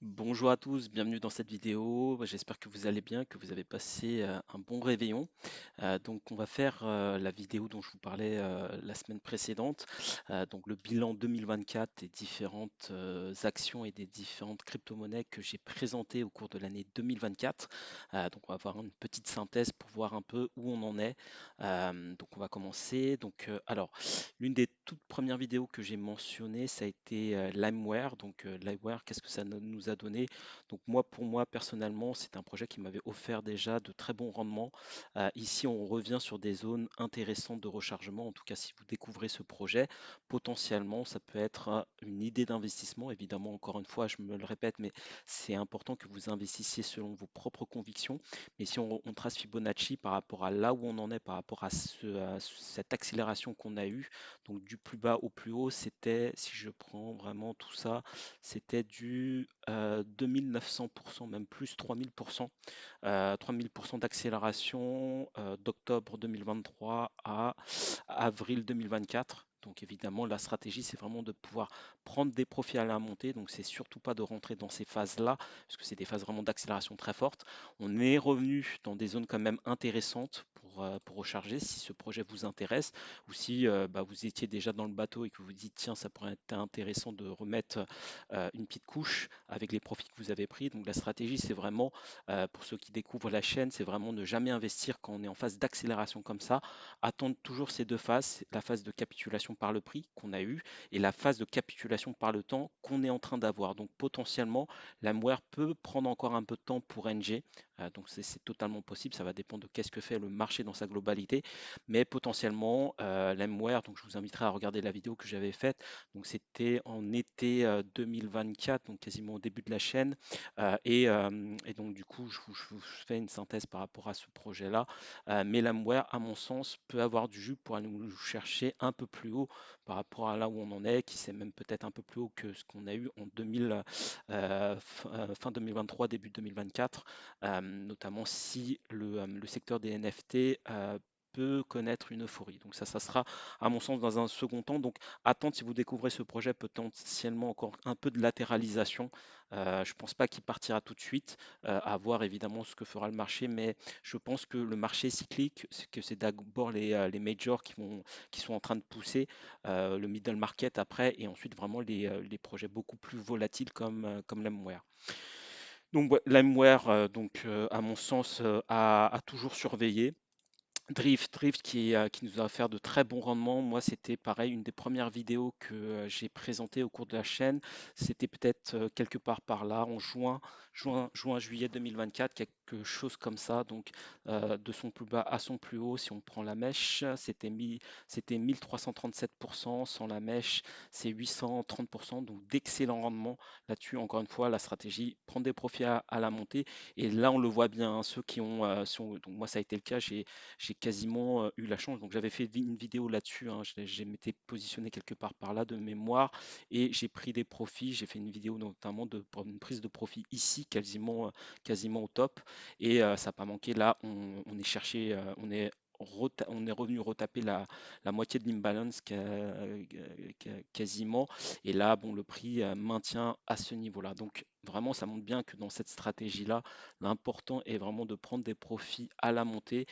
Bonjour à tous, bienvenue dans cette vidéo. J'espère que vous allez bien, que vous avez passé un bon réveillon. Donc on va faire la vidéo dont je vous parlais la semaine précédente, donc le bilan 2024 des différentes actions et des différentes crypto-monnaies que j'ai présentées au cours de l'année 2024. Donc on va avoir une petite synthèse pour voir un peu où on en est. Donc on va commencer. Alors l'une des toutes premières vidéos que j'ai mentionnées, ça a été Limeware. Donc Limeware, qu'est-ce que ça nous a donné? Donc moi, pour moi, personnellement, c'est un projet qui m'avait offert déjà de très bons rendements. Ici, on revient sur des zones intéressantes de rechargement. En tout cas, si vous découvrez ce projet, potentiellement, ça peut être une idée d'investissement. Évidemment, encore une fois, je me le répète, mais c'est important que vous investissiez selon vos propres convictions. Mais si on trace Fibonacci par rapport à là où on en est, par rapport à cette accélération qu'on a eue, donc du plus bas au plus haut, c'était, si je prends vraiment tout ça, c'était du 2900%, même plus 3000%. 3000% d'accélération d'octobre 2023 à avril 2024. Donc évidemment, la stratégie, c'est vraiment de pouvoir prendre des profits à la montée. Donc c'est surtout pas de rentrer dans ces phases-là, parce que c'est des phases vraiment d'accélération très fortes. On est revenu dans des zones quand même intéressantes pour recharger si ce projet vous intéresse, ou si vous étiez déjà dans le bateau et que vous vous dites, tiens, ça pourrait être intéressant de remettre une petite couche avec les profits que vous avez pris. Donc la stratégie, c'est vraiment pour ceux qui découvrent la chaîne, c'est vraiment ne jamais investir quand on est en phase d'accélération comme ça. Attendre toujours ces deux phases, la phase de capitulation par le prix qu'on a eu et la phase de capitulation par le temps qu'on est en train d'avoir. Donc potentiellement, l'Amware peut prendre encore un peu de temps pour NG. Donc c'est totalement possible, ça va dépendre de qu'est-ce que fait le marché dans sa globalité. Mais potentiellement, l'Amware, donc je vous inviterai à regarder la vidéo que j'avais faite. Donc c'était en été 2024, donc quasiment au début de la chaîne. Et donc, du coup, je vous fais une synthèse par rapport à ce projet-là. Mais l'Amware, à mon sens, peut avoir du jus pour aller nous chercher un peu plus haut par rapport à là où on en est, qui c'est même peut-être un peu plus haut que ce qu'on a eu en 2000, fin 2023, début 2024, notamment si le secteur des NFT peut connaître une euphorie. Donc ça sera à mon sens dans un second temps. Donc attendre si vous découvrez ce projet potentiellement encore un peu de latéralisation. Je ne pense pas qu'il partira tout de suite, à voir évidemment ce que fera le marché, mais je pense que le marché est cyclique, c'est que c'est d'abord les majors qui sont en train de pousser, le middle market après, et ensuite vraiment les projets beaucoup plus volatiles comme l'Amware. Donc ouais, l'Amware, à mon sens, à toujours surveiller. Drift qui nous a offert de très bons rendements. Moi, c'était pareil, une des premières vidéos que j'ai présentées au cours de la chaîne. C'était peut-être quelque part par là, en juillet 2024, quelque chose comme ça. Donc, de son plus bas à son plus haut, si on prend la mèche, c'était 1337%. Sans la mèche, c'est 830%. Donc, d'excellents rendements là-dessus. Encore une fois, la stratégie, prendre des profits à la montée. Et là, on le voit bien, hein, ceux qui ont, donc moi, ça a été le cas, j'ai quasiment eu la chance. Donc j'avais fait une vidéo là-dessus, hein, je m'étais positionné quelque part par là de mémoire et j'ai pris des profits. J'ai fait une vidéo notamment pour une prise de profit ici, quasiment au top. Et ça n'a pas manqué. Là, on est cherché, on est revenu retaper la moitié de l'imbalance quasiment. Et là, bon, le prix maintient à ce niveau-là. Donc vraiment, ça montre bien que dans cette stratégie-là, l'important est vraiment de prendre des profits à la montée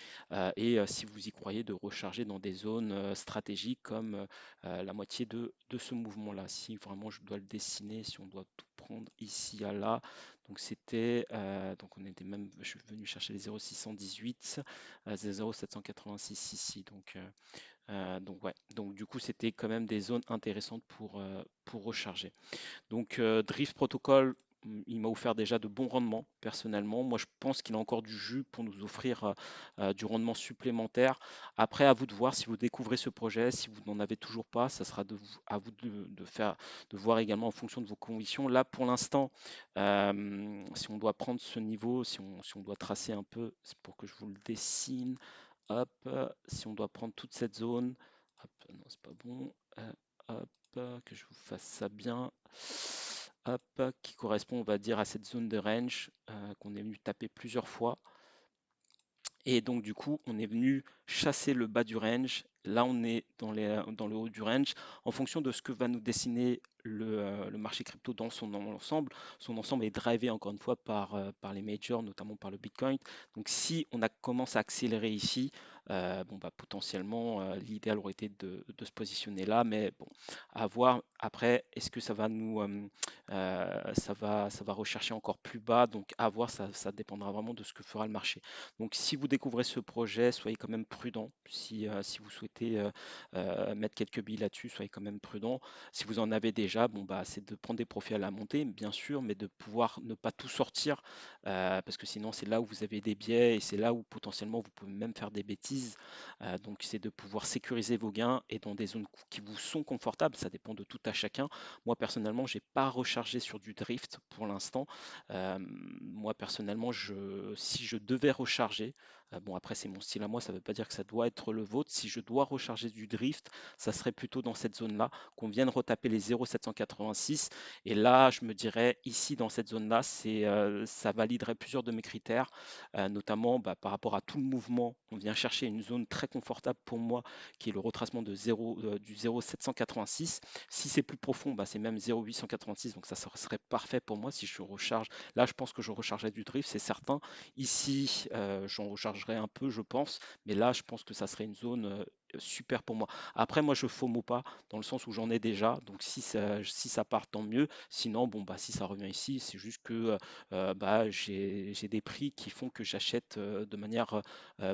et si vous y croyez, de recharger dans des zones stratégiques comme la moitié de ce mouvement-là. Si vraiment je dois le dessiner, si on doit tout prendre ici à là, donc c'était, donc on était même, je suis venu chercher les 0,618, 0,786 ici, donc ouais, donc du coup c'était quand même des zones intéressantes pour recharger. Donc Drift Protocol, il m'a offert déjà de bons rendements personnellement. Moi, je pense qu'il a encore du jus pour nous offrir du rendement supplémentaire. Après, à vous de voir si vous découvrez ce projet. Si vous n'en avez toujours pas, ça sera à vous de voir également en fonction de vos convictions. Là, pour l'instant, si on doit prendre ce niveau, si on doit tracer un peu, c'est pour que je vous le dessine. Hop, si on doit prendre toute cette zone, hop, non, c'est pas bon. Hop, que je vous fasse ça bien. Hop, qui correspond, on va dire, à cette zone de range qu'on est venu taper plusieurs fois. Et donc, du coup, on est venu chasser le bas du range. Là, on est dans le haut du range. En fonction de ce que va nous dessiner le marché crypto dans son ensemble est drivé encore une fois par les majors, notamment par le Bitcoin. Donc, si on commence à accélérer ici, bon, bah, potentiellement, l'idéal aurait été de se positionner là, mais bon, à voir. Après, est-ce que ça va rechercher encore plus bas? Donc, à voir, ça dépendra vraiment de ce que fera le marché. Donc, si vous découvrez ce projet, soyez quand même prudent. Si vous souhaitez mettre quelques billes là-dessus, soyez quand même prudent. Si vous en avez déjà, bon, bah, c'est de prendre des profits à la montée, bien sûr, mais de pouvoir ne pas tout sortir, parce que sinon, c'est là où vous avez des biais et c'est là où potentiellement vous pouvez même faire des bêtises. Donc, c'est de pouvoir sécuriser vos gains et dans des zones qui vous sont confortables. Ça dépend de tout à chacun. Moi, personnellement, j'ai pas rechargé sur du drift pour l'instant. Moi, personnellement, si je devais recharger, bon, après, c'est mon style à moi, ça ne veut pas dire que ça doit être le vôtre. Si je dois recharger du drift, ça serait plutôt dans cette zone-là, qu'on vienne retaper les 0,786. Et là, je me dirais, ici, dans cette zone-là, ça validerait plusieurs de mes critères, notamment bah, par rapport à tout le mouvement. On vient chercher une zone très confortable pour moi, qui est le retracement du 0,786. Si c'est plus profond, bah, c'est même 0,886, donc ça serait parfait pour moi si je recharge. Là, je pense que je rechargerai du drift, c'est certain. Ici, j'en rechargerai un peu, je pense, mais là, je pense que ça serait une zone super pour moi. Après, moi, je FOMO pas, dans le sens où j'en ai déjà, donc si ça part, tant mieux. Sinon, bon, bah, si ça revient ici, c'est juste que bah, j'ai des prix qui font que j'achète de manière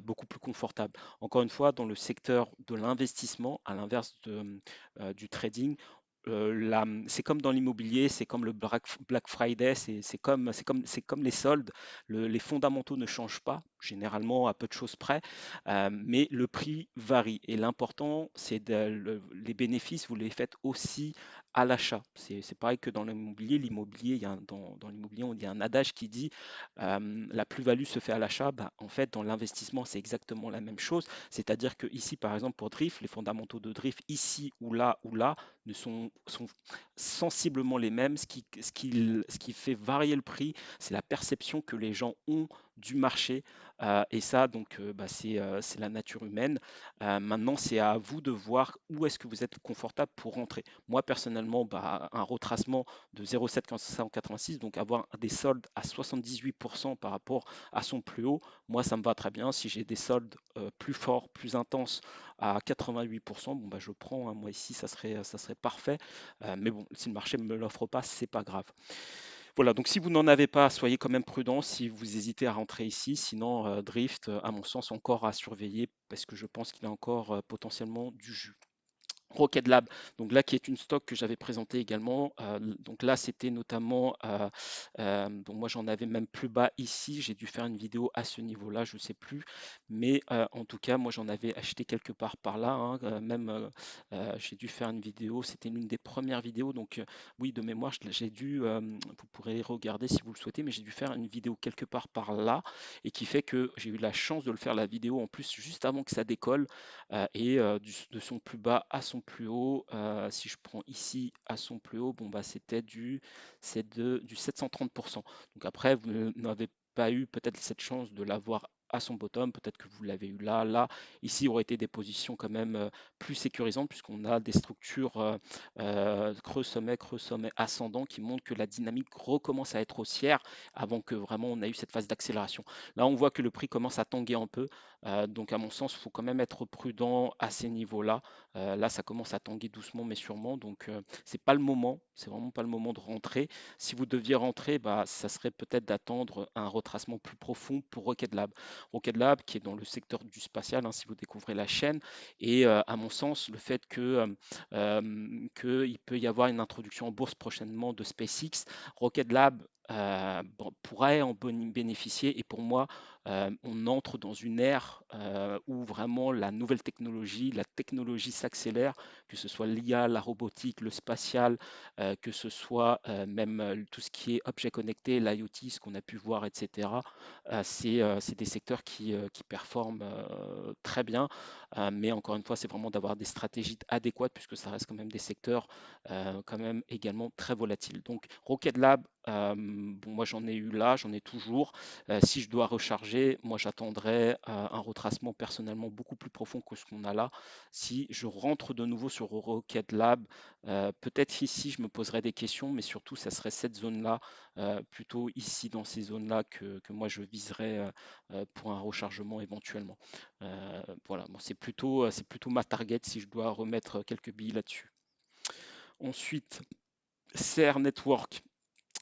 beaucoup plus confortable. Encore une fois, dans le secteur de l'investissement, à l'inverse du trading, c'est comme dans l'immobilier, c'est comme le Black Friday, c'est comme les soldes. Les fondamentaux ne changent pas, généralement à peu de choses près, mais le prix varie. Et l'important, c'est les bénéfices, vous les faites aussi à l'achat. C'est pareil que dans l'immobilier. Dans l'immobilier, il y a un adage qui dit la plus-value se fait à l'achat. Ben, en fait, dans l'investissement, c'est exactement la même chose. C'est-à-dire que ici, par exemple, pour Drift, les fondamentaux de Drift, ici ou là, sont sensiblement les mêmes. Ce qui fait varier le prix, c'est la perception que les gens ont du marché. Et ça, donc, bah, c'est la nature humaine. Maintenant, c'est à vous de voir où est-ce que vous êtes confortable pour rentrer. Moi, personnellement, bah, un retracement de 0,786, donc avoir des soldes à 78% par rapport à son plus haut, moi, ça me va très bien. Si j'ai des soldes plus forts, plus intenses à 88%, bon, bah, je prends, hein. Moi, ici, ça serait parfait. Mais bon, si le marché ne me l'offre pas, c'est pas grave. Voilà, donc si vous n'en avez pas, soyez quand même prudent si vous hésitez à rentrer ici. Sinon, Drift, à mon sens, encore à surveiller parce que je pense qu'il a encore potentiellement du jus. Rocket Lab, donc là qui est une stock que j'avais présenté également. Donc là c'était notamment, donc moi j'en avais même plus bas ici. J'ai dû faire une vidéo à ce niveau-là, je ne sais plus, mais en tout cas moi j'en avais acheté quelque part par là, hein, même j'ai dû faire une vidéo. C'était l'une des premières vidéos, donc oui de mémoire j'ai dû, vous pourrez regarder si vous le souhaitez, mais j'ai dû faire une vidéo quelque part par là et qui fait que j'ai eu la chance de le faire la vidéo en plus juste avant que ça décolle et de son plus bas à son plus haut. Si je prends ici à son plus haut, bon bah du 730%. Donc après, vous n'avez pas eu peut-être cette chance de l'avoir à son bottom, peut-être que vous l'avez eu là, là. Ici aurait été des positions quand même plus sécurisantes puisqu'on a des structures creux sommet ascendant qui montrent que la dynamique recommence à être haussière avant que vraiment on a eu cette phase d'accélération. Là, on voit que le prix commence à tanguer un peu. Donc à mon sens, il faut quand même être prudent à ces niveaux-là. Là, ça commence à tanguer doucement mais sûrement. Donc c'est pas le moment, c'est vraiment pas le moment de rentrer. Si vous deviez rentrer, bah, ça serait peut-être d'attendre un retracement plus profond pour Rocket Lab. Rocket Lab qui est dans le secteur du spatial, hein, si vous découvrez la chaîne. Et à mon sens, le fait qu'il peut y avoir une introduction en bourse prochainement de SpaceX, Rocket Lab pourrait en bénéficier. Et pour moi, on entre dans une ère où vraiment la technologie s'accélère, que ce soit l'IA, la robotique, le spatial, que ce soit même tout ce qui est objet connecté, l'IoT, ce qu'on a pu voir, etc. C'est des secteurs qui performent très bien, mais encore une fois, c'est vraiment d'avoir des stratégies adéquates puisque ça reste quand même des secteurs quand même également très volatiles. Donc Rocket Lab, bon, moi j'en ai eu là, j'en ai toujours. Si je dois recharger, marché, moi j'attendrais un retracement personnellement beaucoup plus profond que ce qu'on a là. Si je rentre de nouveau sur Rocket Lab, peut-être ici je me poserai des questions, mais surtout ça serait cette zone-là, plutôt ici dans ces zones-là que moi je viserais pour un rechargement éventuellement. Voilà, bon, c'est plutôt ma target si je dois remettre quelques billes là-dessus. Ensuite, CR Network.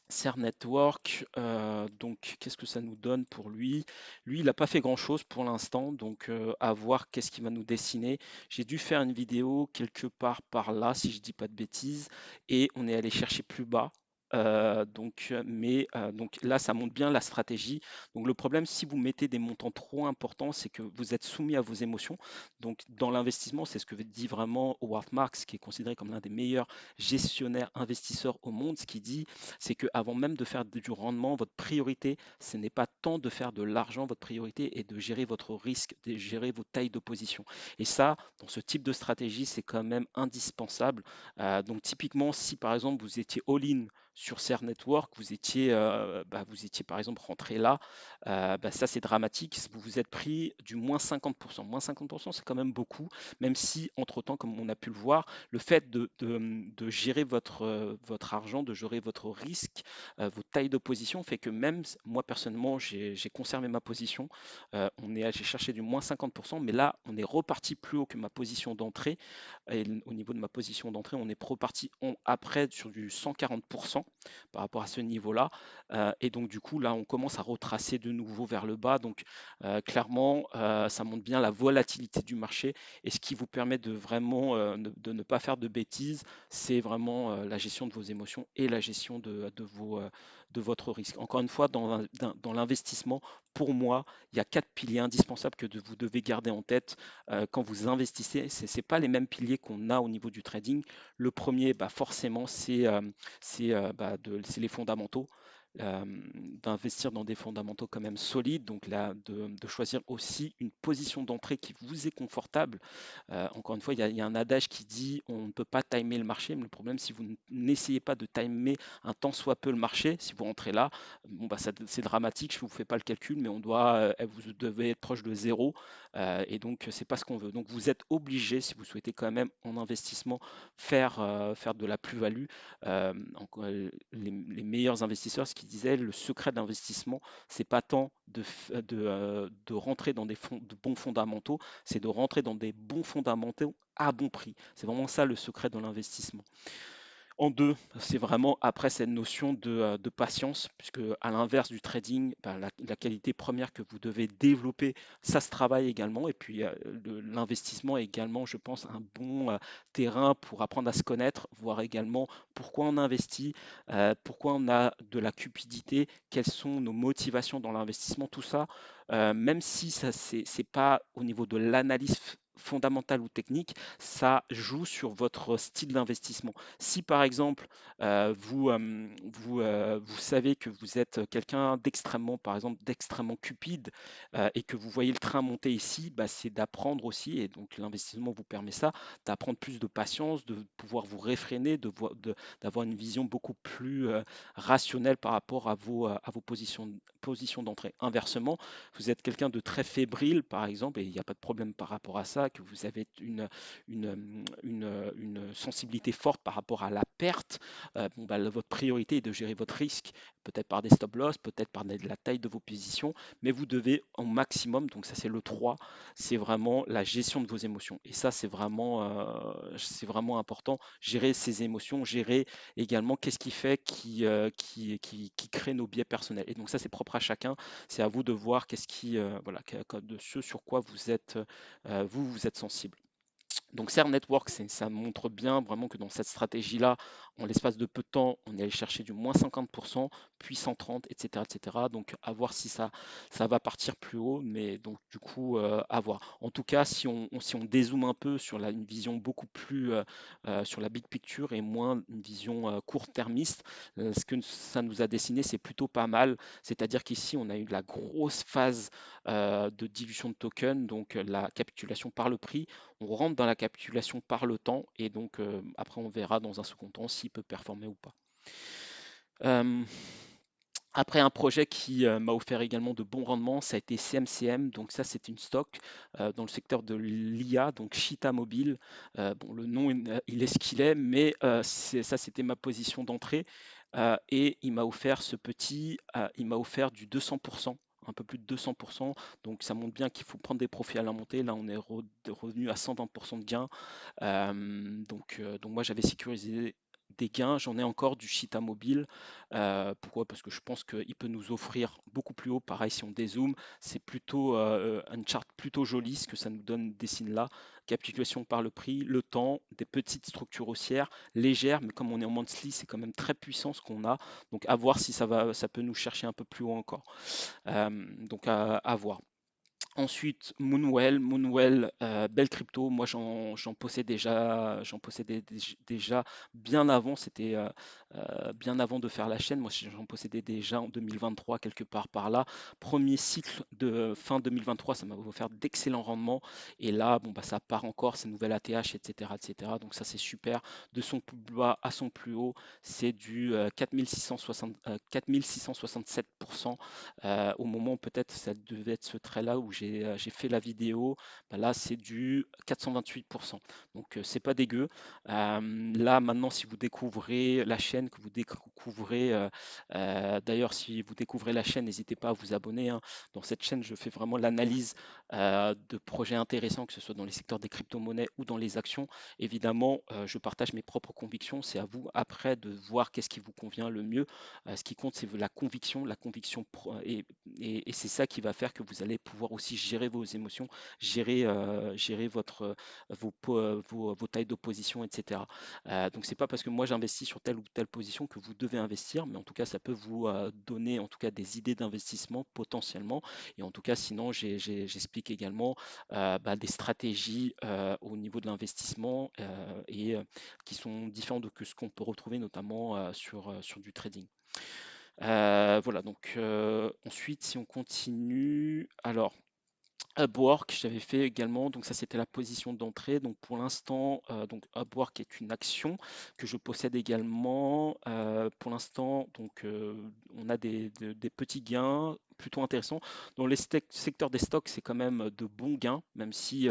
CR Network, donc qu'est-ce que ça nous donne pour lui? Lui, il n'a pas fait grand-chose pour l'instant, donc à voir qu'est-ce qu'il va nous dessiner. J'ai dû faire une vidéo quelque part par là, si je dis pas de bêtises, et on est allé chercher plus bas. Donc là, ça montre bien la stratégie. Donc le problème, si vous mettez des montants trop importants, c'est que vous êtes soumis à vos émotions. Donc dans l'investissement, c'est ce que dit vraiment Howard Marks, qui est considéré comme l'un des meilleurs gestionnaires investisseurs au monde, ce qui dit c'est qu'avant même de faire du rendement, votre priorité, ce n'est pas tant de faire de l'argent, votre priorité est de gérer votre risque, de gérer vos tailles de position. Et ça, dans ce type de stratégie, c'est quand même indispensable. Donc typiquement, si par exemple vous étiez all-in sur CR Network, vous étiez par exemple rentré là, ça c'est dramatique. Vous vous êtes pris du moins 50%. Moins 50%, c'est quand même beaucoup, même si entre-temps, comme on a pu le voir, le fait de gérer votre argent, de gérer votre risque, vos tailles de position fait que même moi personnellement, j'ai conservé ma position. J'ai cherché du moins 50%, mais là, on est reparti plus haut que ma position d'entrée. Et au niveau de ma position d'entrée, on est reparti après sur du 140% par rapport à ce niveau-là. Et donc, du coup, là, on commence à retracer de nouveau vers le bas. Donc, clairement, ça montre bien la volatilité du marché. Et ce qui vous permet de vraiment de ne pas faire de bêtises, c'est vraiment la gestion de vos émotions et la gestion de votre risque. Encore une fois, dans l'investissement, pour moi, il y a 4 piliers indispensables que vous devez garder en tête quand vous investissez. Ce n'est pas les mêmes piliers qu'on a au niveau du trading. Le premier, forcément, c'est les fondamentaux. D'investir dans des fondamentaux quand même solides, donc là, de choisir aussi une position d'entrée qui vous est confortable. Encore une fois, il y a un adage qui dit on ne peut pas timer le marché, mais le problème, si vous n'essayez pas de timer un tant soit peu le marché, si vous rentrez là, bon, c'est dramatique, je ne vous fais pas le calcul, mais vous devez être proche de zéro, et donc c'est pas ce qu'on veut. Donc vous êtes obligé, si vous souhaitez quand même en investissement faire de la plus-value. Les meilleurs investisseurs, ce qu'ils disaient, le secret d'investissement, c'est pas tant de rentrer dans de bons fondamentaux, c'est de rentrer dans des bons fondamentaux à bon prix. C'est vraiment ça le secret de l'investissement. En deux, c'est vraiment après cette notion de patience, puisque à l'inverse du trading, la qualité première que vous devez développer, ça se travaille également. Et puis l'investissement est également, je pense, un bon terrain pour apprendre à se connaître, voir également pourquoi on investit, pourquoi on a de la cupidité, quelles sont nos motivations dans l'investissement, tout ça. Même si ça c'est pas au niveau de l'analyse fondamentale ou technique, ça joue sur votre style d'investissement. Si par exemple, vous savez que vous êtes quelqu'un d'extrêmement, par exemple, d'extrêmement cupide, et que vous voyez le train monter ici, c'est d'apprendre aussi, et donc l'investissement vous permet ça, d'apprendre plus de patience, de pouvoir vous réfréner, d'avoir une vision beaucoup plus rationnelle par rapport à vos positions d'entrée. Inversement, vous êtes quelqu'un de très fébrile, par exemple, et il n'y a pas de problème par rapport à ça, que vous avez une sensibilité forte par rapport à la perte, votre priorité est de gérer votre risque, peut-être par des stop loss, peut-être par la taille de vos positions, mais vous devez au maximum, donc ça c'est le 3, c'est vraiment la gestion de vos émotions. Et ça c'est vraiment important, gérer ses émotions, gérer également qu'est-ce qui fait qui crée nos biais personnels. Et donc ça c'est propre à chacun, c'est à vous de voir de ce sur quoi vous êtes sensible. Donc CR Network, ça montre bien vraiment que dans cette stratégie-là, en l'espace de peu de temps, on est allé chercher du moins 50%, puis 130, etc., etc. Donc à voir si ça va partir plus haut, mais donc du coup, à voir. En tout cas, si on dézoome un peu sur une vision beaucoup plus sur la big picture et moins une vision court-termiste, ce que ça nous a dessiné, c'est plutôt pas mal. C'est-à-dire qu'ici, on a eu de la grosse phase de dilution de tokens, donc la capitulation par le prix. On rentre dans la capitulation par le temps et donc après on verra dans un second temps s'il peut performer ou pas. Euh, Après, un projet qui m'a offert également de bons rendements, ça a été CMCM. Donc ça, c'est une stock dans le secteur de l'IA, donc Cheetah Mobile. Bon, le nom, il est ce qu'il est, mais ça, c'était ma position d'entrée. Et il m'a offert du 200%, un peu plus de 200%. Donc ça montre bien qu'il faut prendre des profits à la montée. Là, on est revenu à 120% de gains. Donc moi j'avais sécurisé des gains, j'en ai encore du Cheetah Mobile. Pourquoi? Parce que je pense qu'il peut nous offrir beaucoup plus haut. Pareil, si on dézoome, c'est plutôt une charte plutôt jolie, ce que ça nous donne des signes là. Capitulation par le prix, le temps, des petites structures haussières, légères, mais comme on est en monthly, c'est quand même très puissant ce qu'on a. Donc à voir si ça peut nous chercher un peu plus haut encore. Donc à voir. Ensuite, Moonwell, belle crypto. Moi, j'en possédais déjà bien avant. C'était bien avant de faire la chaîne. Moi, j'en possédais déjà en 2023, quelque part par là. Premier cycle de fin 2023, ça m'a offert d'excellents rendements. Et là, bon, bah, ça part encore, ces nouvelles ATH, etc., etc. Donc ça, c'est super. De son plus bas à son plus haut, c'est du 4667%. Au moment peut-être ça devait être ce trait-là où j'ai fait la vidéo, bah là c'est du 428%. Donc c'est pas dégueu. Là maintenant si vous découvrez la chaîne, que vous découvrez, d'ailleurs si vous découvrez la chaîne, n'hésitez pas à vous abonner, hein. Dans cette chaîne je fais vraiment l'analyse de projets intéressants, que ce soit dans les secteurs des crypto-monnaies ou dans les actions. Évidemment, je partage mes propres convictions, c'est à vous après de voir qu'est-ce qui vous convient le mieux. Ce qui compte, c'est la conviction et c'est ça qui va faire que vous allez pouvoir aussi gérer vos émotions, gérer vos tailles d'opposition, etc. Donc c'est pas parce que moi j'investis sur telle ou telle position que vous devez investir, mais en tout cas ça peut vous donner en tout cas des idées d'investissement potentiellement. Et en tout cas sinon j'explique également bah, des stratégies au niveau de l'investissement et qui sont différentes de ce qu'on peut retrouver notamment sur du trading. Voilà, donc ensuite, si on continue, alors Upwork, j'avais fait également, donc ça c'était la position d'entrée. Donc pour l'instant, donc Upwork est une action que je possède également. Pour l'instant, donc on a des petits gains plutôt intéressants. Dans les secteurs des stocks, c'est quand même de bons gains, même si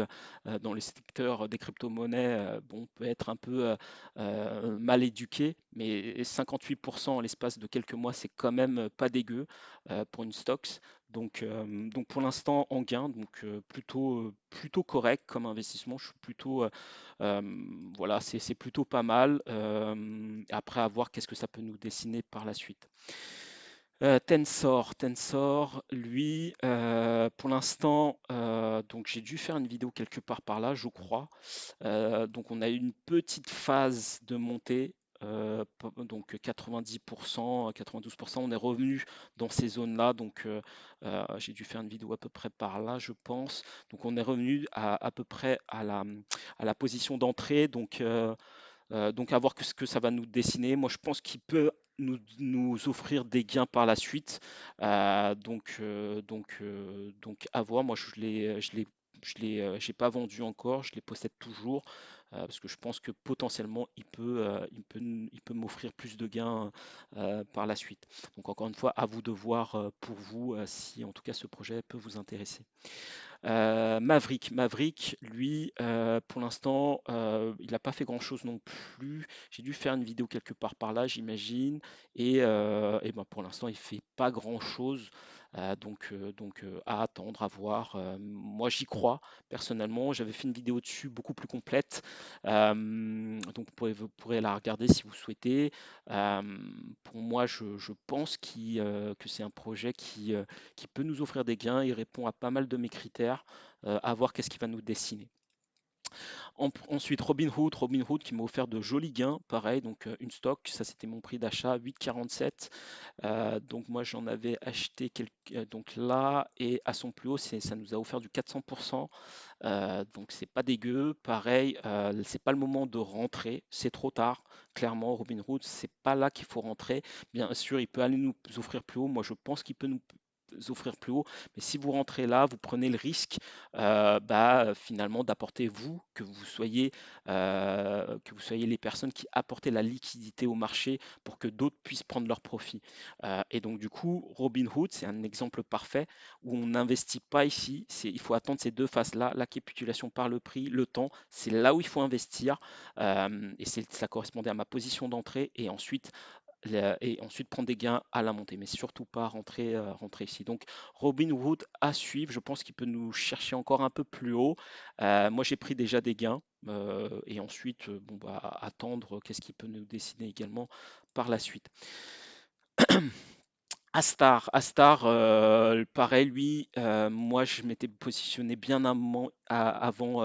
dans les secteurs des crypto-monnaies, bon, on peut être un peu mal éduqué, mais 58% en l'espace de quelques mois, c'est quand même pas dégueu pour une stocks. Donc pour l'instant en gain, donc plutôt correct comme investissement. Je suis plutôt euh, voilà, c'est plutôt pas mal. Après à voir qu'est-ce que ça peut nous dessiner par la suite. Tensor, lui, pour l'instant, donc j'ai dû faire une vidéo quelque part par là, je crois. Donc on a eu une petite phase de montée, donc 90%, 92%, on est revenu dans ces zones-là, donc j'ai dû faire une vidéo à peu près par là, je pense. Donc on est revenu à peu près à la position d'entrée, donc à voir ce que ça va nous dessiner. Moi je pense qu'il peut nous offrir des gains par la suite. Donc à voir. Moi j'ai pas vendu encore, je les possède toujours parce que je pense que potentiellement il peut m'offrir plus de gains par la suite. Donc encore une fois, à vous de voir pour vous si en tout cas ce projet peut vous intéresser. Maverick, lui, pour l'instant, il n'a pas fait grand-chose non plus. J'ai dû faire une vidéo quelque part par là, j'imagine. Et ben pour l'instant, il fait pas grand-chose. À attendre, à voir. Moi, j'y crois personnellement. J'avais fait une vidéo dessus beaucoup plus complète. Donc vous pourrez la regarder si vous souhaitez. Euh, pour moi, je pense que c'est un projet qui peut nous offrir des gains. Il répond à pas mal de mes critères. À voir qu'est-ce qu'il va nous dessiner. Ensuite, Robinhood qui m'a offert de jolis gains, pareil, donc une stock, ça c'était mon prix d'achat, 8,47. Donc moi j'en avais acheté donc là, et à son plus haut, ça nous a offert du 400%. Donc c'est pas dégueu. Pareil, c'est pas le moment de rentrer, c'est trop tard. Clairement, Robinhood, c'est pas là qu'il faut rentrer. Bien sûr, il peut aller nous offrir plus haut. Moi, je pense qu'il peut offrir plus haut. Mais si vous rentrez là, vous prenez le risque finalement d'apporter vous, que vous soyez les personnes qui apportez la liquidité au marché pour que d'autres puissent prendre leur profit. Et donc du coup, Robinhood, c'est un exemple parfait où on n'investit pas ici. Il faut attendre ces deux phases-là, la capitulation par le prix, le temps. C'est là où il faut investir. Et ça correspondait à ma position d'entrée. Et ensuite prendre des gains à la montée, mais surtout pas rentrer ici. Donc Robinhood à suivre, je pense qu'il peut nous chercher encore un peu plus haut. Moi j'ai pris déjà des gains et ensuite attendre qu'est-ce qu'il peut nous dessiner également par la suite. Astar, pareil, lui, moi je m'étais positionné bien avant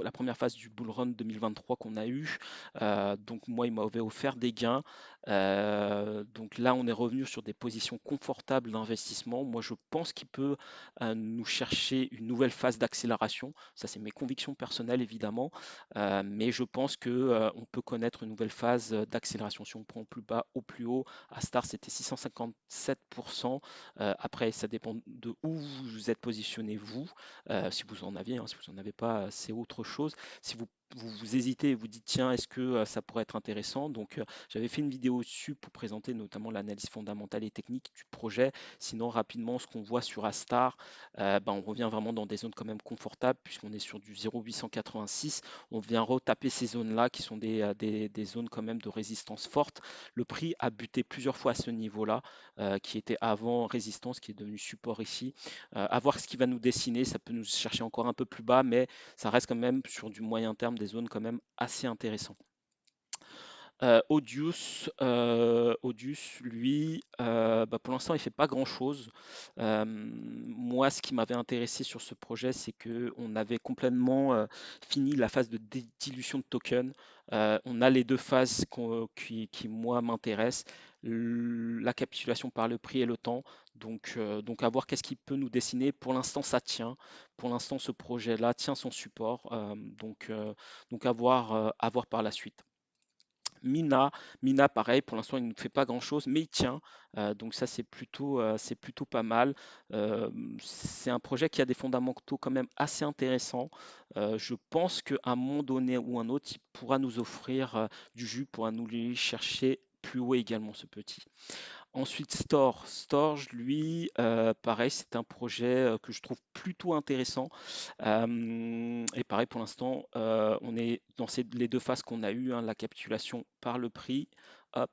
la première phase du bull run 2023 qu'on a eu. Donc moi, il m'avait offert des gains. Donc là, on est revenu sur des positions confortables d'investissement. Moi, je pense qu'il peut nous chercher une nouvelle phase d'accélération. Ça, c'est mes convictions personnelles, évidemment. Mais je pense que on peut connaître une nouvelle phase d'accélération. Si on prend plus bas au plus haut, Astar, c'était 657%. Après, ça dépend de où vous êtes positionné, vous. Si vous en aviez, hein, si vous n'en avez pas, c'est autre chose. Si vous hésitez et vous dites, tiens, est-ce que ça pourrait être intéressant? Donc, j'avais fait une vidéo dessus pour présenter notamment l'analyse fondamentale et technique du projet. Sinon, rapidement, ce qu'on voit sur Astar, on revient vraiment dans des zones quand même confortables, puisqu'on est sur du 0,886. On vient retaper ces zones-là qui sont des zones quand même de résistance forte. Le prix a buté plusieurs fois à ce niveau-là, qui était avant résistance, qui est devenu support ici. À voir ce qui va nous dessiner, ça peut nous chercher encore un peu plus bas, mais ça reste quand même sur du moyen terme des zones quand même assez intéressantes. Audius, lui, pour l'instant, il fait pas grand-chose. Moi, ce qui m'avait intéressé sur ce projet, c'est que on avait complètement fini la phase de dilution de token. On a les deux phases qui moi, m'intéressent. La capitulation par le prix et le temps. Donc à voir qu'est-ce qui peut nous dessiner. Pour l'instant, ça tient. Pour l'instant, ce projet-là tient son support. Donc à voir par la suite. Mina, Mina, pareil, pour l'instant, il ne fait pas grand-chose, mais il tient. Donc ça, c'est plutôt pas mal. Euh, c'est un projet qui a des fondamentaux quand même assez intéressants. Je pense qu'à un moment donné ou un autre, il pourra nous offrir du jus, pourra nous aller chercher plus haut également, ce petit. Ensuite, Storge, lui, pareil, c'est un projet que je trouve plutôt intéressant. Et pareil, pour l'instant, on est dans les deux phases qu'on a eues, hein, la capitulation par le prix, hop,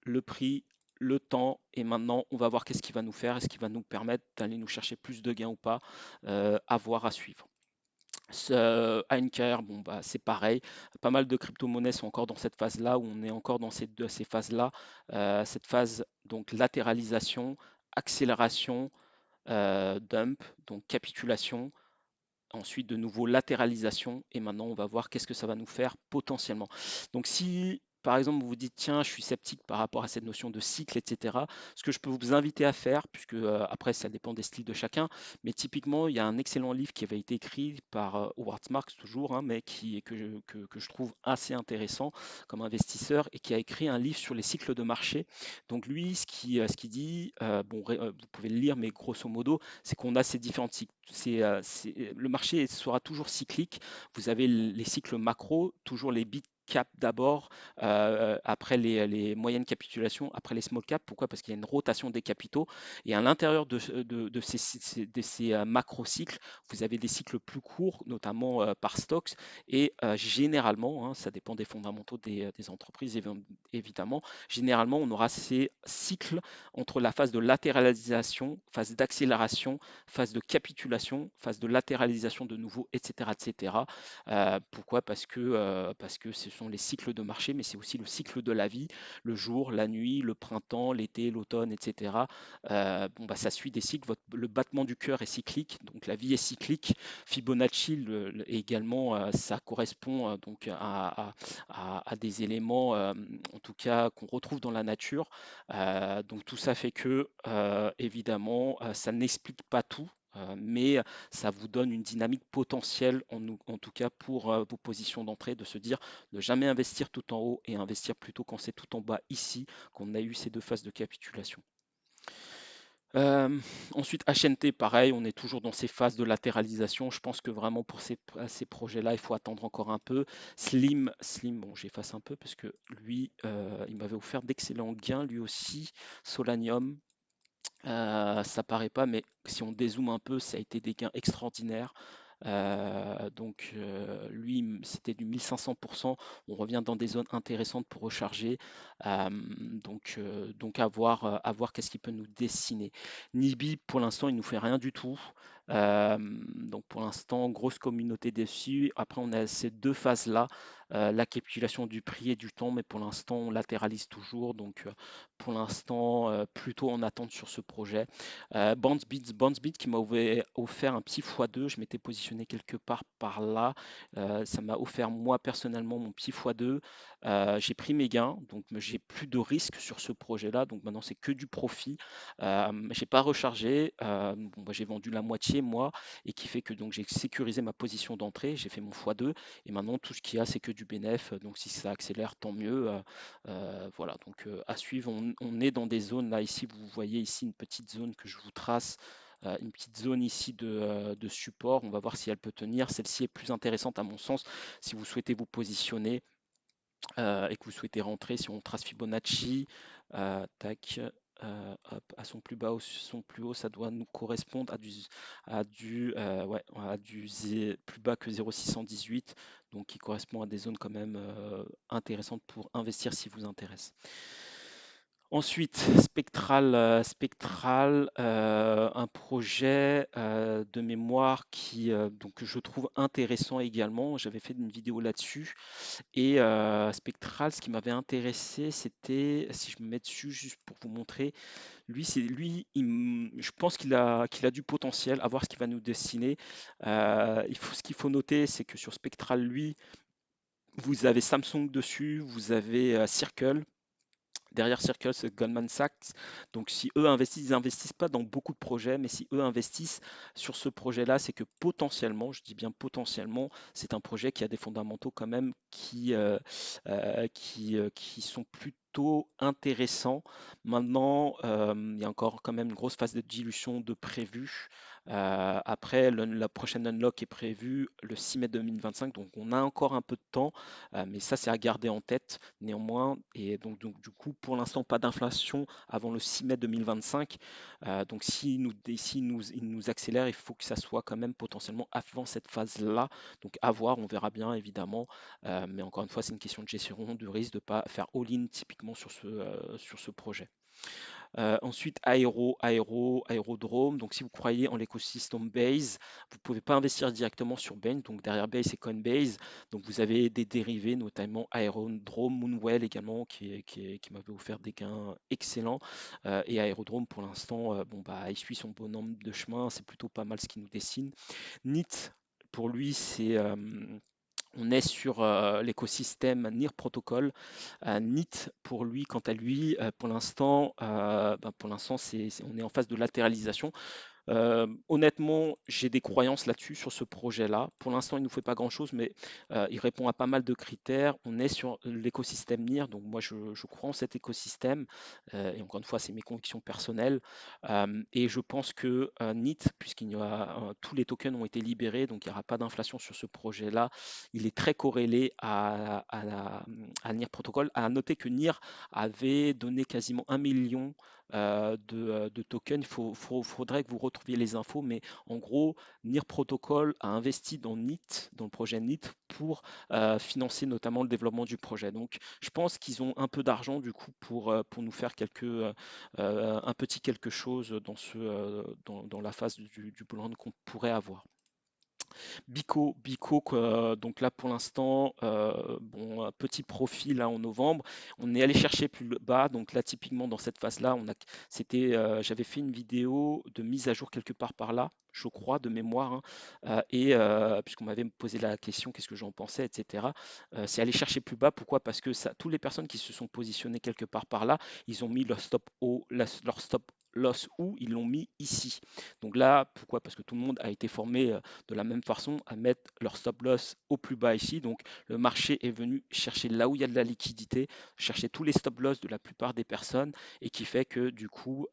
le prix, le temps, et maintenant, on va voir qu'est-ce qu'il va nous faire, est-ce qu'il va nous permettre d'aller nous chercher plus de gains ou pas, à voir, à suivre. ANKR, c'est pareil. Pas mal de crypto-monnaies sont encore dans cette phase-là, où on est encore dans ces phases-là. Cette phase, donc latéralisation, accélération, dump, donc capitulation. Ensuite, de nouveau, latéralisation. Et maintenant, on va voir qu'est-ce que ça va nous faire potentiellement. Donc, si par exemple, vous vous dites, tiens, je suis sceptique par rapport à cette notion de cycle, etc. Ce que je peux vous inviter à faire, puisque après, ça dépend des styles de chacun, mais typiquement, il y a un excellent livre qui avait été écrit par Howard Marks, toujours, hein, mais que je trouve assez intéressant comme investisseur et qui a écrit un livre sur les cycles de marché. Donc, lui, ce qu'il dit, vous pouvez le lire, mais grosso modo, c'est qu'on a ces différents cycles. Le marché sera toujours cyclique. Vous avez les cycles macro, toujours les big cap d'abord, après les moyennes capitulations, après les small cap. Pourquoi? Parce qu'il y a une rotation des capitaux. Et à l'intérieur de ces macro-cycles, vous avez des cycles plus courts, notamment par stocks. Et généralement, hein, ça dépend des fondamentaux des entreprises, évidemment, généralement, on aura ces cycles entre la phase de latéralisation, phase d'accélération, phase de capitulation, phase de latéralisation de nouveau, etc. etc. Pourquoi? Parce que ce sont les cycles de marché, mais c'est aussi le cycle de la vie, le jour, la nuit, le printemps, l'été, l'automne, etc. Ça suit des cycles. Le battement du cœur est cyclique, donc la vie est cyclique. Fibonacci également, ça correspond donc à des éléments, en tout cas, qu'on retrouve dans la nature. Donc tout ça fait que, évidemment, ça n'explique pas tout, mais ça vous donne une dynamique potentielle, en tout cas pour vos positions d'entrée, de se dire ne jamais investir tout en haut et investir plutôt quand c'est tout en bas ici, qu'on a eu ces deux phases de capitulation. Euh, Ensuite, HNT, pareil, on est toujours dans ces phases de latéralisation. Je pense que vraiment pour ces projets-là, il faut attendre encore un peu. Slim, bon, j'efface un peu parce que lui, il m'avait offert d'excellents gains, lui aussi. Solanium, ça paraît pas, mais si on dézoome un peu, ça a été des gains extraordinaires. Lui, c'était du 1500%. On revient dans des zones intéressantes pour recharger. Euh, à voir qu'est-ce qu'il peut nous dessiner. Nibi, pour l'instant, il nous fait rien du tout. Donc pour l'instant, grosse communauté dessus. Après, on a ces deux phases-là, la capitulation du prix et du temps, mais pour l'instant, on latéralise toujours. Pour l'instant, plutôt en attente sur ce projet. Bounce qui m'a offert un petit x2, je m'étais positionné quelque part par là. Ça m'a offert moi personnellement mon petit x2. J'ai pris mes gains, donc j'ai plus de risque sur ce projet-là. Donc maintenant, c'est que du profit. J'ai pas rechargé. Bon, bah, j'ai vendu la moitié moi, et qui fait que donc j'ai sécurisé ma position d'entrée. J'ai fait mon x2, et maintenant tout ce qu'il y a, c'est que du bénéf. Donc si ça accélère, tant mieux. Voilà, donc à suivre, on est dans des zones là, ici, vous voyez ici une petite zone que je vous trace, une petite zone ici de support. On va voir si elle peut tenir. Celle-ci est plus intéressante à mon sens si vous souhaitez vous positionner et que vous souhaitez rentrer. Si on trace Fibonacci, tac, hop, à son plus bas, au son plus haut, ça doit nous correspondre à du plus bas que 0,618, donc qui correspond à des zones quand même intéressantes pour investir si vous intéresse. Ensuite, un projet de mémoire que je trouve intéressant également. J'avais fait une vidéo là-dessus. Et Spectral, ce qui m'avait intéressé, c'était, si je me mets dessus juste pour vous montrer, je pense qu'il a du potentiel, à voir ce qu'il va nous dessiner. Ce qu'il faut noter, c'est que sur Spectral, lui, vous avez Samsung dessus, vous avez Circle. Derrière Circle, c'est Goldman Sachs. Donc, si eux investissent, ils n'investissent pas dans beaucoup de projets, mais si eux investissent sur ce projet-là, c'est que potentiellement, je dis bien potentiellement, c'est un projet qui a des fondamentaux quand même qui sont plutôt intéressants. Maintenant, il y a encore quand même une grosse phase de dilution de prévu. Après, la prochaine unlock est prévue le 6 mai 2025, donc on a encore un peu de temps. Mais ça, c'est à garder en tête néanmoins. Et donc, du coup, pour l'instant, pas d'inflation avant le 6 mai 2025. Donc s'il nous accélère, il faut que ça soit quand même potentiellement avant cette phase-là. Donc à voir, on verra bien évidemment. Mais encore une fois, c'est une question de gestion de risque de ne pas faire all-in typiquement sur ce projet. Ensuite, aérodrome. Donc, si vous croyez en l'écosystème Base, vous ne pouvez pas investir directement sur Base. Donc, derrière Base, c'est Coinbase. Donc, vous avez des dérivés, notamment Aérodrome, Moonwell également, qui m'avait offert des gains excellents. Et Aérodrome, pour l'instant, bon, bah, il suit son bonhomme de chemin. C'est plutôt pas mal ce qu'il nous dessine. NIT, pour lui, on est sur l'écosystème NIR Protocol. NIT, pour lui, quant à lui, on est en phase de latéralisation. Honnêtement, j'ai des croyances là-dessus, sur ce projet-là. Pour l'instant, il ne nous fait pas grand-chose, mais il répond à pas mal de critères. On est sur l'écosystème NIR, donc moi, je crois en cet écosystème. Et encore une fois, c'est mes convictions personnelles. Et je pense que NIT, tous les tokens ont été libérés, donc il n'y aura pas d'inflation sur ce projet-là. Il est très corrélé à NIR Protocol. À noter que NIR avait donné quasiment 1 million de tokens. Faudrait que vous retrouviez les infos, mais en gros, NIR Protocol a investi dans NIT, dans le projet NIT, pour financer notamment le développement du projet. Donc, je pense qu'ils ont un peu d'argent du coup pour nous faire un petit quelque chose dans la phase du bull run qu'on pourrait avoir. Bico, donc là pour l'instant, bon, un petit profil là en novembre. On est allé chercher plus bas, donc là typiquement dans cette phase-là, j'avais fait une vidéo de mise à jour quelque part par là, je crois, de mémoire, hein, puisqu'on m'avait posé la question, qu'est-ce que j'en pensais, etc. C'est aller chercher plus bas. Pourquoi? Parce que toutes les personnes qui se sont positionnées quelque part par là, ils ont mis leur stop loss où ils l'ont mis ici. Donc là, pourquoi? Parce que tout le monde a été formé de la même façon à mettre leur stop loss au plus bas ici. Donc le marché est venu chercher là où il y a de la liquidité, chercher tous les stop loss de la plupart des personnes et qui fait que du coup,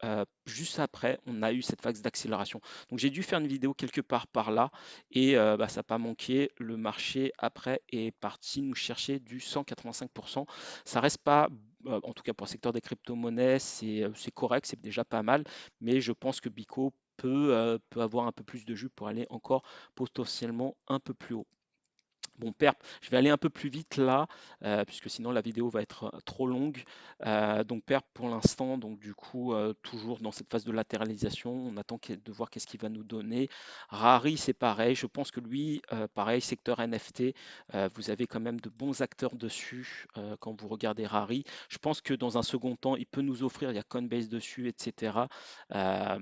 juste après, on a eu cette phase d'accélération. Donc j'ai dû faire une vidéo quelque part par là et bah, ça n'a pas manqué. Le marché après est parti nous chercher du 185%. Ça reste pas, en tout cas pour le secteur des crypto-monnaies, c'est correct, c'est déjà pas mal, mais je pense que Bico peut avoir un peu plus de jus pour aller encore potentiellement un peu plus haut. Bon, perp, je vais aller un peu plus vite là, puisque sinon la vidéo va être trop longue. Donc perp pour l'instant, donc du coup, toujours dans cette phase de latéralisation, on attend de voir qu'est-ce qu'il va nous donner. Rari, c'est pareil, je pense que lui, pareil, secteur NFT, vous avez quand même de bons acteurs dessus quand vous regardez Rari. Je pense que dans un second temps, il peut nous offrir, il y a Coinbase dessus, etc. Euh,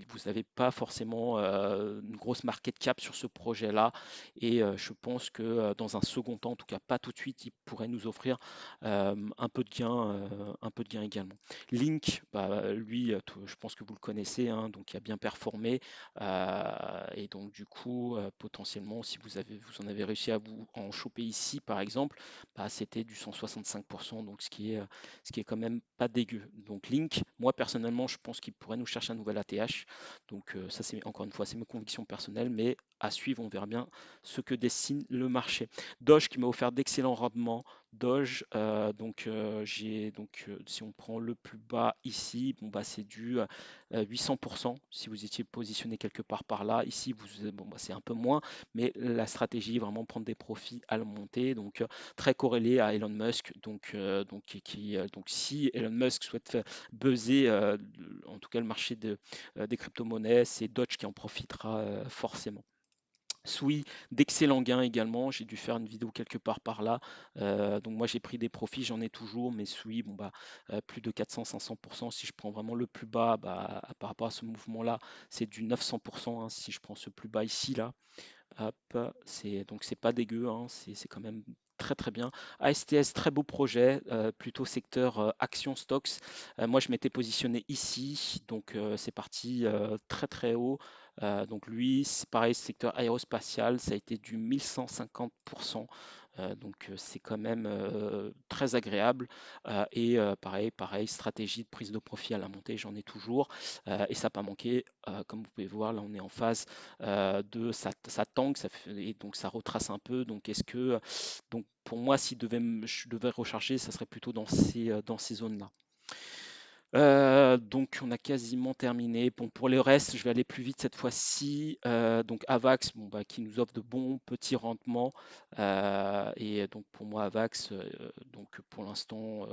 Vous n'avez pas forcément une grosse market cap sur ce projet-là. Et je pense que dans un second temps, en tout cas pas tout de suite, il pourrait nous offrir un peu de gain également. Link, bah, lui, je pense que vous le connaissez, hein, donc il a bien performé. Et donc du coup, potentiellement, si vous en avez réussi à vous en choper ici, par exemple, bah, c'était du 165%, donc ce qui est quand même pas dégueu. Donc Link, moi personnellement, je pense qu'il pourrait nous chercher un nouvel ATH. Donc ça, c'est encore une fois, c'est mes convictions personnelles, mais à suivre, on verra bien ce que dessine le marché. Doge qui m'a offert d'excellents rendements. Doge, si on prend le plus bas ici, bon bah c'est du 800%. Si vous étiez positionné quelque part par là, ici bon bah c'est un peu moins, mais la stratégie est vraiment prendre des profits à la montée, donc très corrélé à Elon Musk. Donc si Elon Musk souhaite faire buzzer, en tout cas le marché des crypto-monnaies, c'est Doge qui en profitera forcément. Sui, d'excellents gains également. J'ai dû faire une vidéo quelque part par là. Donc moi j'ai pris des profits, j'en ai toujours, mais Sui, bon bah plus de 400-500%. Si je prends vraiment le plus bas, bah, par rapport à ce mouvement-là, c'est du 900%. Hein, si je prends ce plus bas ici là, hop, c'est pas dégueu, hein, c'est quand même très très bien. ASTS, très beau projet, plutôt secteur action stocks. Moi je m'étais positionné ici, donc c'est parti très très haut. Donc lui, c'est pareil, secteur aérospatial, ça a été du 1150%. Donc c'est quand même très agréable. Pareil, stratégie de prise de profit à la montée, j'en ai toujours. Et ça n'a pas manqué. Comme vous pouvez voir, là on est en phase ça tangue, et donc ça retrace un peu. Donc donc pour moi, si je devais recharger, ça serait plutôt dans ces zones-là. Donc on a quasiment terminé. Bon, pour le reste, je vais aller plus vite cette fois-ci. Donc Avax, bon, bah, qui nous offre de bons petits rendements. Et donc pour moi, Avax, donc pour l'instant,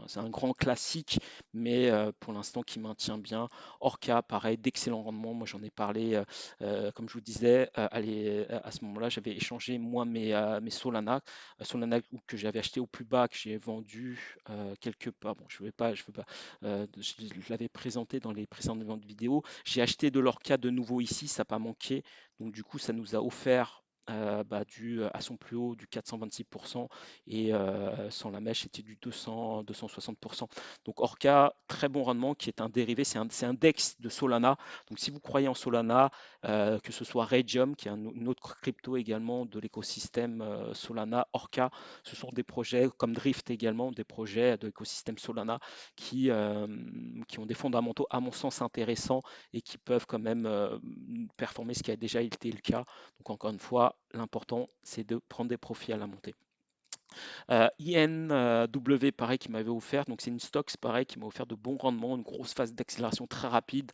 c'est un grand classique, mais pour l'instant qui maintient bien. Orca, pareil, d'excellents rendements. Moi, j'en ai parlé, comme je vous disais, à ce moment-là, j'avais échangé moi mes Solana, Solana que j'avais acheté au plus bas, que j'ai vendu quelque part. Bon, je veux pas je l'avais présenté dans les précédentes vidéos. J'ai acheté de l'orca de nouveau ici, ça n'a pas manqué. Donc du coup, ça nous a offert à son plus haut du 426% et sans la mèche c'était du 260%. Donc Orca, très bon rendement qui est un dérivé, c'est un DEX de Solana. Donc si vous croyez en Solana, que ce soit Raydium qui est une autre crypto également de l'écosystème Solana, Orca, ce sont des projets comme Drift également, des projets de l'écosystème Solana qui ont des fondamentaux à mon sens intéressants et qui peuvent quand même performer ce qui a déjà été le cas. Donc encore une fois, l'important c'est de prendre des profits à la montée. INW, pareil, qui m'avait offert, donc c'est une stocks, pareil, qui m'a offert de bons rendements, une grosse phase d'accélération très rapide.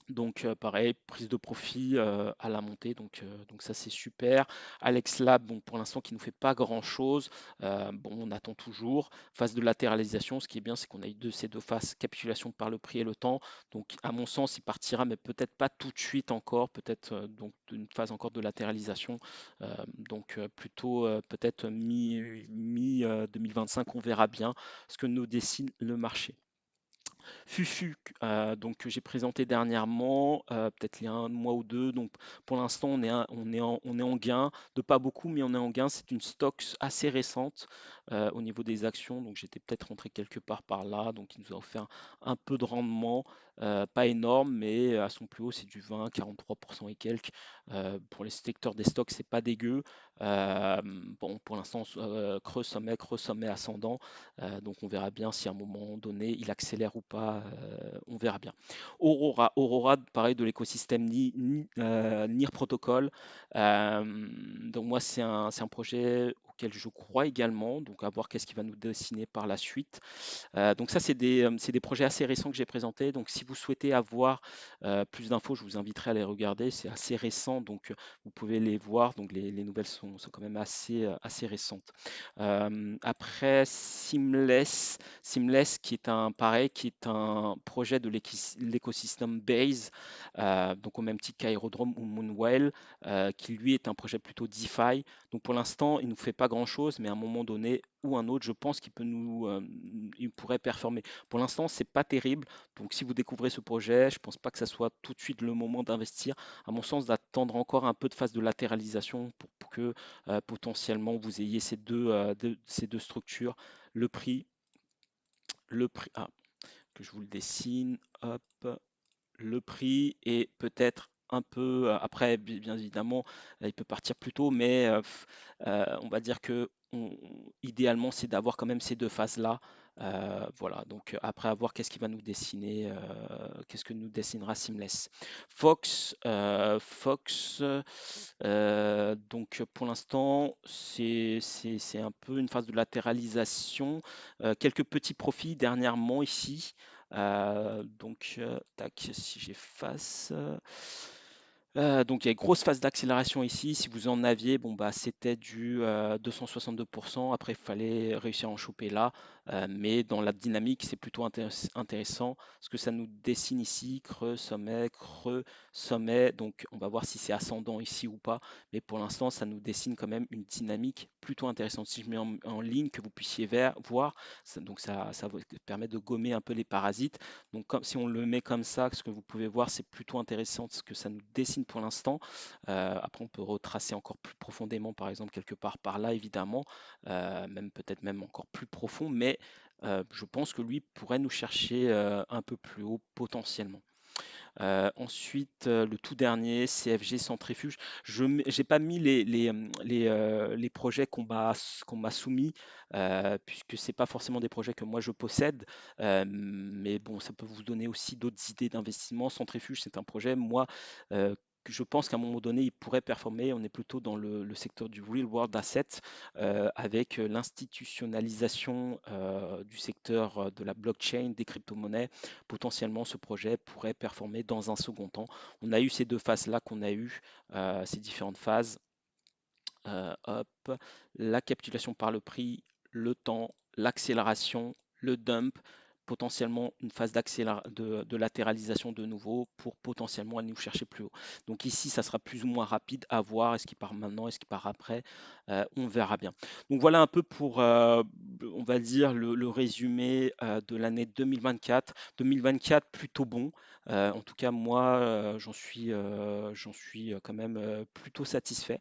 Donc pareil, prise de profit à la montée, donc ça c'est super. Alex Lab, bon, pour l'instant qui ne nous fait pas grand-chose, bon, on attend toujours. Phase de latéralisation, ce qui est bien c'est qu'on a eu ces deux phases, capitulation par le prix et le temps. Donc à mon sens il partira, mais peut-être pas tout de suite encore, peut-être donc une phase encore de latéralisation. Plutôt peut-être mi 2025, on verra bien ce que nous dessine le marché. Fufu, donc que j'ai présenté dernièrement, peut-être il y a un mois ou deux. Donc pour l'instant, on est en gain, de pas beaucoup, mais on est en gain. C'est une stock assez récente. au niveau des actions, donc j'étais peut-être rentré quelque part par là, donc il nous a offert un peu de rendement, pas énorme, mais à son plus haut, c'est du 20, 43% et quelques. Pour les secteurs des stocks, c'est pas dégueu. Bon, pour l'instant, creux sommet ascendant, donc on verra bien si à un moment donné il accélère ou pas, on verra bien. Aurora, pareil, de l'écosystème NIR Protocol. Donc moi, c'est un projet auquel je crois également, donc à voir qu'est-ce qui va nous dessiner par la suite. Donc ça, c'est des projets assez récents que j'ai présentés. Donc si vous souhaitez avoir plus d'infos, je vous inviterai à les regarder. C'est assez récent, donc vous pouvez les voir. Donc les nouvelles sont quand même assez récentes. Après, Seamless, qui est pareil, qui est un projet de l'écosystème Base, donc au même titre qu'Aerodrome ou Moonwell, qui lui est un projet plutôt DeFi. Donc pour l'instant, il ne nous fait pas grand-chose, mais à un moment donné ou un autre, je pense il pourrait performer. Pour l'instant, c'est pas terrible. Donc si vous découvrez ce projet, je pense pas que ça soit tout de suite le moment d'investir. À mon sens, d'attendre encore un peu de phase de latéralisation pour que potentiellement vous ayez ces deux structures. Le prix, que je vous le dessine, hop, le prix est peut-être un peu, après, bien évidemment, il peut partir plus tôt, mais on va dire que idéalement, c'est d'avoir quand même ces deux phases-là. Voilà, donc après avoir qu'est-ce qui va nous dessiner, qu'est-ce que nous dessinera Seamless. Fox, donc pour l'instant, c'est un peu une phase de latéralisation. Quelques petits profits dernièrement ici. Donc, tac, si j'efface. Donc il y a une grosse phase d'accélération ici. Si vous en aviez, bon bah c'était du 262%. Après, il fallait réussir à en choper là. Mais dans la dynamique, c'est plutôt intéressant. Ce que ça nous dessine ici, creux, sommet. Donc on va voir si c'est ascendant ici ou pas. Mais pour l'instant, ça nous dessine quand même une dynamique plutôt intéressante. Si je mets en ligne, que vous puissiez voir, donc ça vous permet de gommer un peu les parasites. Donc si on le met comme ça, ce que vous pouvez voir, c'est plutôt intéressant ce que ça nous dessine pour l'instant. Après, on peut retracer encore plus profondément, par exemple, quelque part par là, évidemment, même peut-être même encore plus profond, mais je pense que lui pourrait nous chercher un peu plus haut potentiellement. Ensuite, le tout dernier, CFG Centrifuge. Je n'ai pas mis les projets qu'on m'a soumis, puisque ce n'est pas forcément des projets que moi je possède. Mais bon, ça peut vous donner aussi d'autres idées d'investissement. Centrifuge, c'est un projet, moi, que je pense qu'à un moment donné, il pourrait performer. On est plutôt dans le secteur du real world asset, avec l'institutionnalisation du secteur de la blockchain, des crypto-monnaies. Potentiellement, ce projet pourrait performer dans un second temps. On a eu ces deux phases-là qu'on a eu, ces différentes phases. Hop, la capitulation par le prix, le temps, l'accélération, le dump, potentiellement une phase de latéralisation de nouveau pour potentiellement aller nous chercher plus haut. Donc ici, ça sera plus ou moins rapide à voir. Est-ce qu'il part maintenant, est-ce qu'il part après? On verra bien. Donc voilà un peu pour, on va dire, le résumé de l'année 2024. 2024 plutôt bon. En tout cas, moi, j'en suis quand même plutôt satisfait.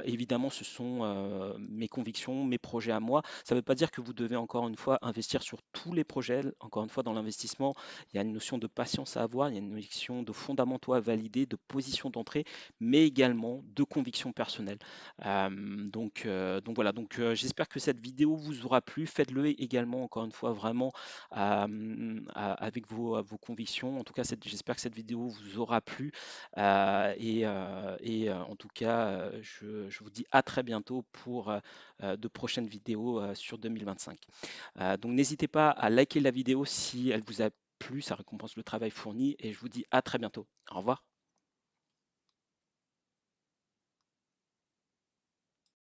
Évidemment, ce sont mes convictions, mes projets à moi. Ça ne veut pas dire que vous devez encore une fois investir sur tous les projets. Encore une fois, dans l'investissement, il y a une notion de patience à avoir, il y a une notion de fondamentaux à valider, de position d'entrée, mais également de conviction personnelle. Donc voilà, j'espère que cette vidéo vous aura plu. Faites-le également, encore une fois, vraiment avec vos convictions. En tout cas, j'espère que cette vidéo vous aura plu. En tout cas, je vous dis à très bientôt pour de prochaines vidéos sur 2025. Donc n'hésitez pas à liker la vidéo si elle vous a plu, ça récompense le travail fourni et je vous dis à très bientôt. Au revoir.